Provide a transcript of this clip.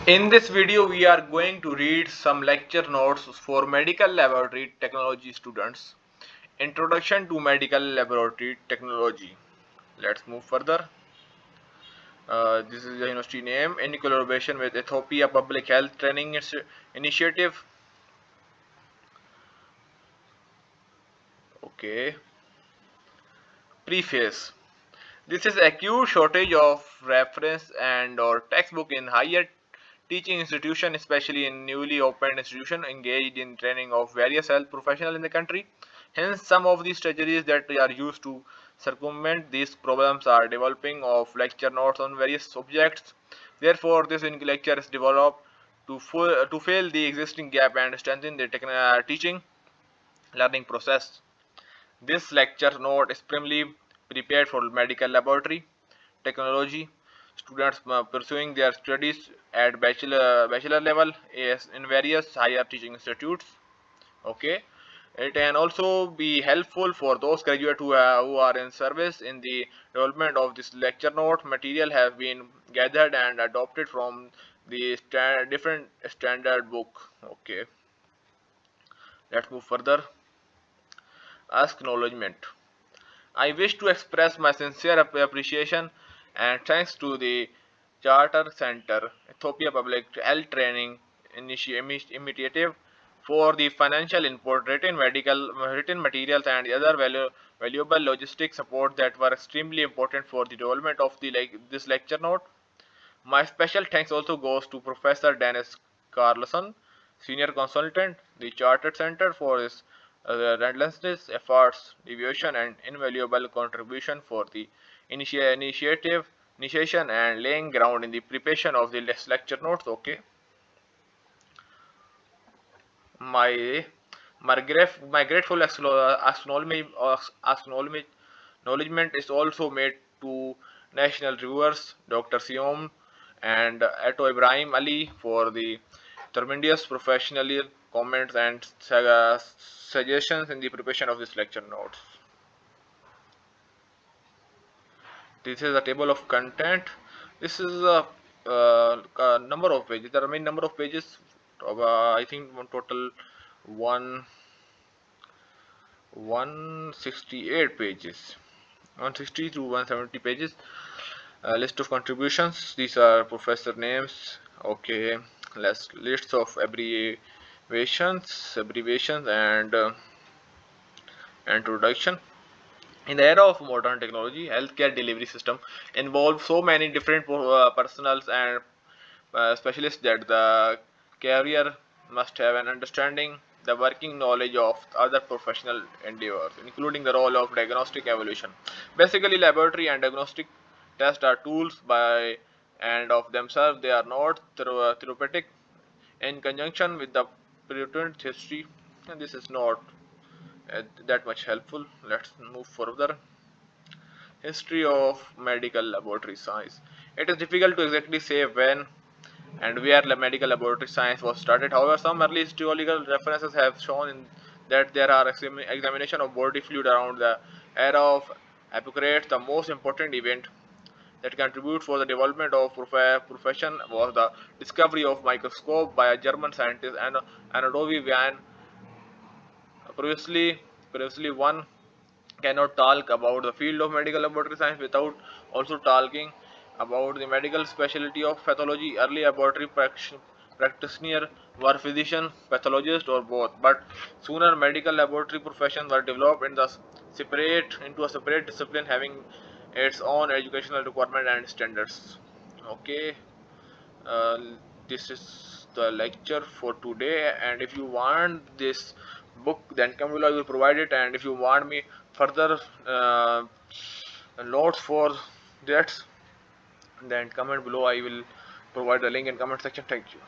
In this video, we are going to read some lecture notes for medical laboratory technology students. Introduction to medical laboratory technology. Let's move further. This is the university name in collaboration with Ethiopia Public Health Training Initiative. Okay. Preface. This is acute shortage of reference and or textbook in higher teaching institution, especially in newly opened institution engaged in training of various health professionals in the country. Hence, some of the strategies that are used to circumvent these problems are developing of lecture notes on various subjects. Therefore, this lecture is developed to fill the existing gap and strengthen the teaching learning process. This lecture note is primarily prepared for medical laboratory technology students pursuing their studies at bachelor level in various higher teaching institutes. Okay, it can also be helpful for those graduates who are in service. In the development of this lecture note, material have been gathered and adopted from the different standard book. Okay, let's move further. Acknowledgement. I wish to express my sincere appreciation and thanks to the Charter Center, Ethiopia Public Health Training Initiative for the financial input, written materials, and other valuable logistic support that were extremely important for the development of this lecture note. My special thanks also goes to Professor Dennis Carlson, Senior Consultant, the Chartered Center, for his relentless efforts, devotion, and invaluable contribution for the initiation and laying ground in the preparation of the lecture notes. Okay, my my grateful acknowledgement is also made to national reviewers Dr. Siom and Ato Ibrahim Ali for the tremendous professional comments and suggestions in the preparation of this lecture notes. This is a table of content. This is a number of pages. There are many number of pages. I think one total one 168 pages, 160 to 170 pages. List of contributions. These are professor names. Okay, lists of abbreviations and introduction. In the era of modern technology, healthcare delivery system involves so many different personals and specialists that the carrier must have an understanding the working knowledge of other professional endeavors, including the role of diagnostic evolution. Basically, laboratory and diagnostic tests are tools by and of themselves. They are not therapeutic. In conjunction with the pertinent history, and this is not that much helpful. Let's move further. History of medical laboratory science. It is difficult to exactly say when and where medical laboratory science was started. However, some early historical references have shown that there are examination of body fluid around the era of Hippocrates. The most important event that contributed for the development of profession was the discovery of microscope by a German scientist and Anodovi van. Previously, one cannot talk about the field of medical laboratory science without also talking about the medical specialty of pathology. Early laboratory practitioners were physicians, pathologists, or both. But sooner, medical laboratory professions were developed into a separate discipline, having its own educational requirement and standards. Okay, uh, this is the lecture for today, and if you want this book, then come below, I will provide it. And if you want me further notes for that, then comment below, I will provide the link in comment section. Thank you.